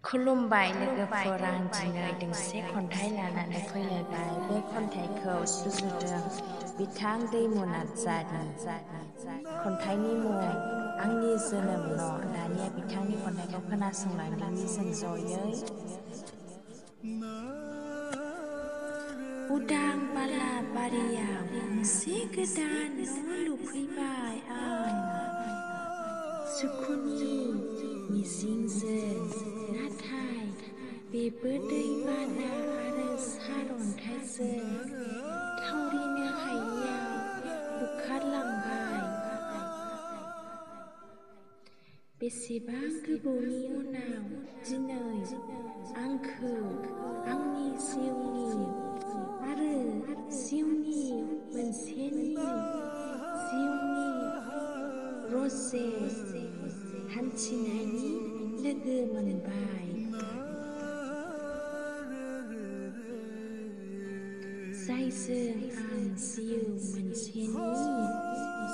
खुलुमबाय लोगोफोर, आं दिनै दोंसे खन्थाइ लानानै फैलायबाय। बे खन्थाइखौ सुजुदों बिथां दैमु नार्जारि। खन्थाइनि मुं आंनि जोनोम न'। दानिया बिथांनि खन्थाइखौ खोनासंलांदिनि जों जयै। उदां बालाबारियाव गंसे गोदान न' लुफैबाय आं, सुखुनि मिजिंजों। नाथाय बेबो दैबाना आरो सारअन्थाइजों थावरिनो हायियाव बुखारलांबाय। बेसेबां गोबावनि उनाव दिनै आंखौ आंनि जिउनि आरो जिउनि मोनसेनि जिउनि रजे हान्थिनायनि लोगो मोनबाय, जायजों आं जिउ मोनसेनि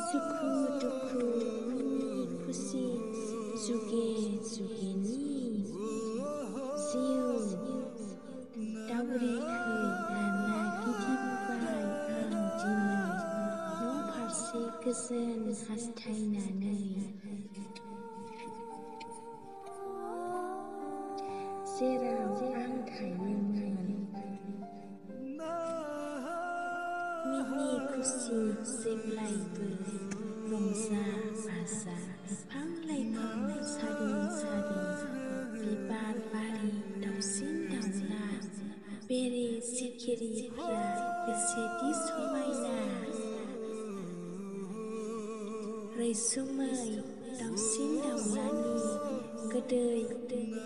सुखु दुखु मिनि खुसि जुगे जुगेनि जिउ दावरिखौ लाना गिदिंबोबाय आं दिनै न' फारसे गोजोन हास्थायनानै। जेराव आं थायोमोन मिनि खुसि जेब्लायबो रंजा बाजा, बिफां लाइफां सारि सारि, बिबार बारि, दाउसिन दाउला, बेरे सिखिरिफ्रा बेसेदि समायना, रैसुमै दाउसिन दाउलानि गोदै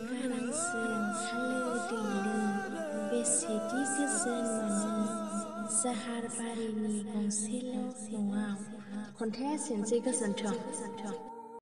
गारांजों हालो दैलो बेसेदि गोजोन मोनो जाहारबारिनि गंसेल' न'आव। खन्थाइया एसेनोसै, गोजोन्थों।